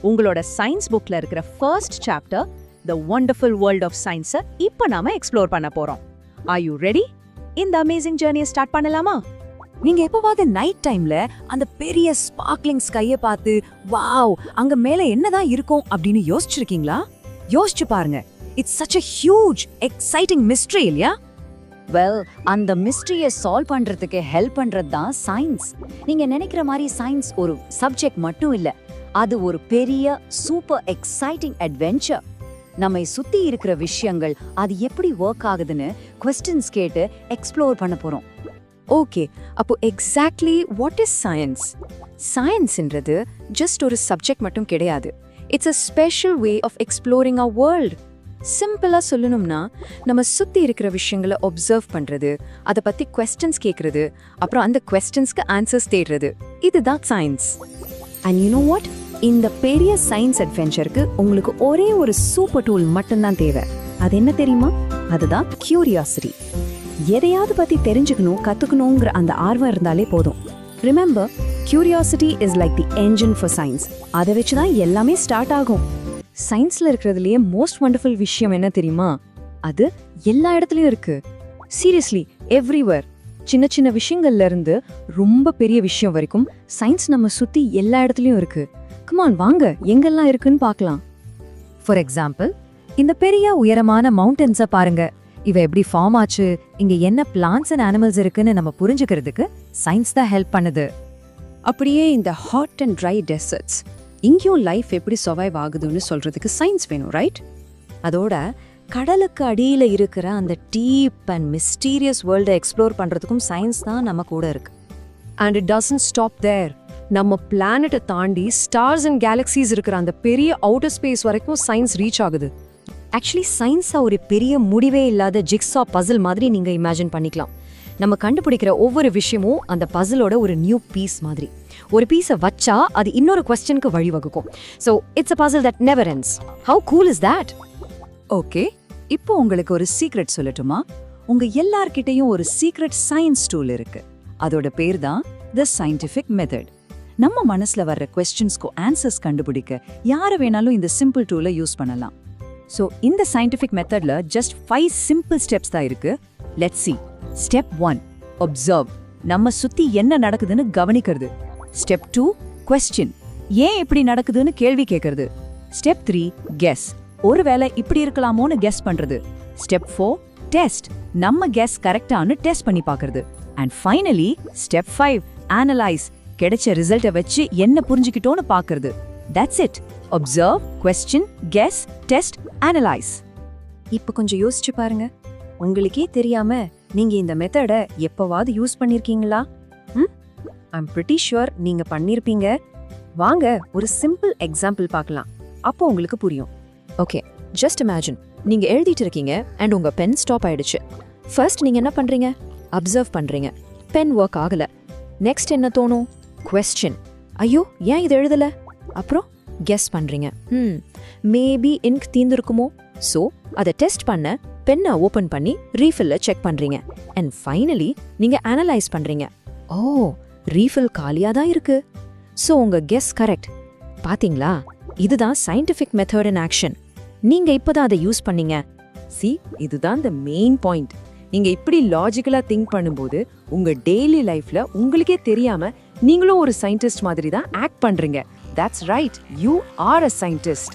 உங்களோட சயின்ஸ் புக்ல இருக்கிற first chapter the wonderful world of science இப்போ நாம எக்ஸ்ப்ளோர் பண்ண போறோம். Are you ready? இந்த அமேசிங் ஜர்னியை ஸ்டார்ட் பண்ணலாமா? நீங்க எப்பவாவது நைட் டைம்ல அந்த பெரிய ஸ்பார்க்லிங் ஸ்கைய பார்த்து வாவ் அங்க மேல என்னதான் இருக்கும் அப்படின்னு யோசிச்சிருக்கீங்களா? யோசிச்சு பாருங்க. It's such a huge exciting mystery இல்லையா? வெல், அந்த மிஸ்ட்ரியை சால்வ் பண்றதுக்கு ஹெல்ப் பண்றது தான் சயின்ஸ். நீங்க நினைக்கிற மாதிரி சயின்ஸ் ஒரு சப்ஜெக்ட் மட்டும் இல்ல, அது ஒரு பெரிய சூப்பர் எக்ஸைட்டிங் அட்வென்ச்சர். நம்மை சுத்தி இருக்கிற விஷயங்கள் அது எப்படி ஒர்க் ஆகுதுன்னு क्वेश्चंस கேட்டு எக்ஸ்ப்ளோர் பண்ண போறோம். ஓகே, அப்போ எக்ஸாக்ட்லி வாட் இஸ் சயின்ஸ்? சயின்ஸ்ன்றது ஜஸ்ட் ஒரு சப்ஜெக்ட் மட்டும் கிடையாது. It's a special way of exploring our world. சிம்பிளா சொல்லணும்னா நம்ம சுத்தி இருக்கிற விஷயங்களை ஒப்சர்வ் பண்றது, அதை பத்தி क्वेश्चंस கேட்கறது, அப்புறம் அந்த क्वेश्चंஸ்க்கு ஆன்சர்ஸ் தேடுறது, இதுதான் science. And you know what? இந்த பெரிய சயின்ஸ் அட்வென்ச்சருக்கு உங்களுக்கு ஒரே ஒரு சூப்பர் டூல் மட்டும்தான் தேவை. அது என்ன தெரியுமா? அதுதான் கியூரியாசிட்டி. எதையாவது பத்தி தெரிஞ்சுக்கணும், கத்துக்கணுங்கிற அந்த ஆர்வம் இருந்தாலே போதும். Remember, curiosity is like the engine for science. அதை வச்சுதான் எல்லாமே ஸ்டார்ட் ஆகும். சயின்ஸ்ல இருக்கிறதுலயே மோஸ்ட் வண்டர்ஃபுல் விஷயம் என்ன தெரியுமா? அது எல்லா இடத்துலயும் இருக்கு. Seriously, everywhere. சின்ன சின்ன விஷயங்கள்ல இருந்து ரொம்ப பெரிய விஷயம் வரைக்கும் சயின்ஸ் நம்ம சுத்தி எல்லா இடத்துலயும் இருக்கு. கமான், வாங்க எங்கெல்லாம் இருக்குன்னு பார்க்கலாம். ஃபார் எக்ஸாம்பிள், இந்த பெரிய உயரமான மவுண்டன்ஸை பாருங்க. இவ எப்படி ஃபார்ம் ஆச்சு, இங்க என்ன பிளான்ட்ஸ் அண்ட் அனிமல்ஸ் இருக்குன்னு நம்ம புரிஞ்சுக்கிறதுக்கு சயின்ஸ் தான் ஹெல்ப் பண்ணுது. அப்படியே இந்த ஹாட் அண்ட் ட்ரை டெசர்ட்ஸ், இங்கேயும் லைஃப் எப்படி சர்வைவ் ஆகுதுன்னு சொல்றதுக்கு சயின்ஸ் வேணும், ரைட்? அதோட கடலுக்கு அடியில இருக்கிற அந்த டீப் அண்ட் மிஸ்டீரியஸ் வேர்ல்டை எக்ஸ்ப்ளோர் பண்றதுக்கும் சயின்ஸ் தான் நம்ம கூட இருக்கு. And it doesn't stop there. நம்ம பிளானட்டை தாண்டி ஸ்டார்ஸ் அண்ட் கேலக்சிஸ் இருக்கிற அந்த பெரிய அவுட்டர் ஸ்பேஸ் வரைக்கும் சயின்ஸ் ரீச் ஆகுது. ஆக்சுவலி சயின்ஸா ஒரு பெரிய முடிவே இல்லாத ஜிக்ஸா பசில் மாதிரி நீங்க இமேஜின் பண்ணிக்கலாம். நம்ம கண்டுபிடிக்கிற ஒவ்வொரு விஷயமும் அந்த பசிலோட ஒரு நியூ பீஸ் மாதிரி. ஒரு பீஸை வச்சா அது இன்னொரு क्वेश्चनக்கு வழிவகுக்கும். So it's a puzzle that never ends. How cool is that? Okay, இப்போ உங்களுக்கு ஒரு சீக்ரெட் சொல்லட்டுமா? உங்க எல்லார்கிட்டையும் ஒரு சீக்ரெட் சயின்ஸ் டூல் இருக்கு. அதோட பேர் தான் தி சயின்டிஃபிக் மெத்தட். நம்ம மனசுல வர்ற क्वेश्चंसக்கு ஆன்சர்ஸ் கண்டுபிடிக்க யாரை வேணாலும் இந்த சிம்பிள் டூலை யூஸ் பண்ணலாம். ஸோ இந்த சயின்டிஃபிக் மெத்தட்ல ஜஸ்ட் 5 சிம்பிள் ஸ்டெப்ஸ் தான் இருக்கு. Let's see. Step 1, observe. நம்ம சுத்தி என்ன நடக்குதுன்னு கவனிக்கிறது. Step 2, question. ஏன் இப்படி நடக்குதுன்னு கேள்வி கேட்கறது. Step 3, guess. ஒருவேளை இப்படி இருக்கலாமோன்னு கெஸ் பண்றது. Step 4, test. நம்ம கெஸ் கரெக்டானு டெஸ்ட் பண்ணி பார்க்கறது. And finally step 5, analyse. கிடைச்ச ரிசல்ட்டை வச்சு என்ன புரிஞ்சுக்கிட்டோன்னு பார்க்கறது. That's it. Observe, question, guess, test, analyse. இப்போ கொஞ்சம் யோசிச்சு பாருங்க. உங்களுக்கே தெரியாம நீங்க இந்த மெத்தடை எப்பவாவது யூஸ் பண்ணிருக்கீங்களா? ஐம் பிரிட்டி ஷுவர் நீங்க பண்ணிருப்பீங்க. வாங்க ஒரு சிம்பிள் எக்ஸாம்பிள் பார்க்கலாம். அப்போ உங்களுக்கு புரியும். ஓகே, ஜஸ்ட் இமேஜின், நீங்க எழுதிட்டு இருக்கீங்க அண்ட் உங்க பென் ஸ்டாப் ஆயிடுச்சு. ஃபர்ஸ்ட் நீங்க என்ன பண்றீங்க? அப்சர்வ் பண்றீங்க. பென் ஒர்க் ஆகல. நெக்ஸ்ட் என்ன தோணும்? கொஸ்டின். ஐயோ, ஏன் இது எழுதல? அப்புறம் கெஸ் பண்றீங்க. மேபி இங்க் தீந்துருக்குமோ? ஸோ அதை டெஸ்ட் பண்ண பென்னை ஓபன் பண்ணி ரீஃபில்ல செக் பண்றீங்க. அண்ட் ஃபைனலி நீங்க அனலைஸ் பண்றீங்க. ஓ, ரீஃபில் காலியா தான் இருக்கு. ஸோ உங்க கெஸ் கரெக்ட். பாத்தீங்களா? இதுதான் சயின்டிஃபிக் மெத்தட் இன் ஆக்ஷன். நீங்க இப்பதான் அதை யூஸ் பண்ணீங்க. சி, இதுதான் த மெயின் பாயிண்ட். நீங்க இப்படி லாஜிக்கலா திங்க் பண்ணும்போது உங்க டெய்லி லைஃப்ல உங்களுக்கே தெரியாம நீங்களும் ஒரு சயின்டிஸ்ட் மாதிரி தான் ஆக்ட் பண்றீங்க. That's right, you are a scientist.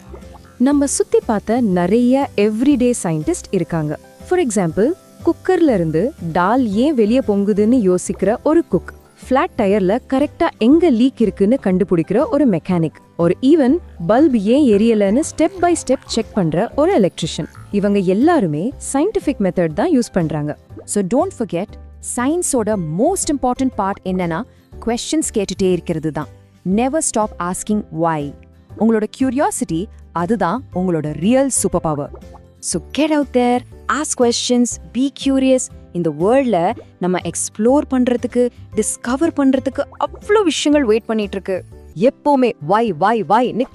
நம்ம சுத்தி பார்த்த நிறைய எவ்ரிடே சயின்டிஸ்ட் இருக்காங்க. ஃபார் எக்ஸாம்பிள், குக்கர்ல இருந்து டால் ஏன் வெளியே பொங்குதுன்னு யோசிக்கிற ஒரு குக், ஃபிளாட் டயர்ல கரெக்டா எங்க லீக் இருக்குன்னு கண்டுபிடிக்கிற ஒரு மெக்கானிக், ஒரு ஈவன் பல்ப் ஏன் எரியலன்னு ஸ்டெப் பை ஸ்டெப் செக் பண்ற ஒரு எலக்ட்ரிஷியன். இவங்க எல்லாருமே சயின்டிஃபிக் மெத்தட் தான் யூஸ் பண்றாங்க. ஸோ டோன்ட் ஃபர்கெட், சயின்ஸோட மோஸ்ட் இம்பார்ட்டன்ட் பார்ட் என்னன்னா क्वेश्चंस கேட்டுட்டே இருக்கிறது தான். Never stop asking why. உங்களோட curiosity அதுதான் உங்களோட real superpower. So get out there, ask questions, be curious. இந்த வேர்ல்ட்ல நம்ம எக்ஸ்ப்ளோர் பண்றதுக்கு, டிஸ்கவர் பண்றதுக்கு அவ்வளோ விஷயங்கள் வெயிட் பண்ணிட்டு இருக்கு. எப்பவுமே why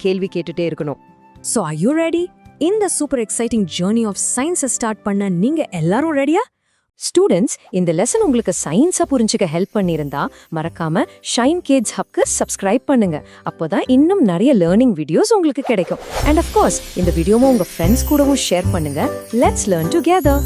கேள்வி கேட்டுட்டே இருக்கணும். So are you ready? இந்த சூப்பர் எக்ஸைட்டிங் ஜர்னி ஆஃப் சயின்ஸை ஸ்டார்ட் பண்ண நீங்க எல்லாரும் ரெடியா? ஸ்டூடெண்ட்ஸ், இந்த லெசன் உங்களுக்கு சயின்ஸை புரிஞ்சுக்க ஹெல்ப் பண்ணியிருந்தா மறக்காம ஷைன் கிட்ஸ் ஹப்க்கு சப்ஸ்கிரைப் பண்ணுங்க. அப்போதான் இன்னும் நிறைய லேர்னிங் வீடியோஸ் உங்களுக்கு கிடைக்கும். அண்ட் ஆஃப் கோர்ஸ் இந்த வீடியோவை உங்க ஃப்ரெண்ட்ஸ் கூடவும் ஷேர் பண்ணுங்க. Let's learn together.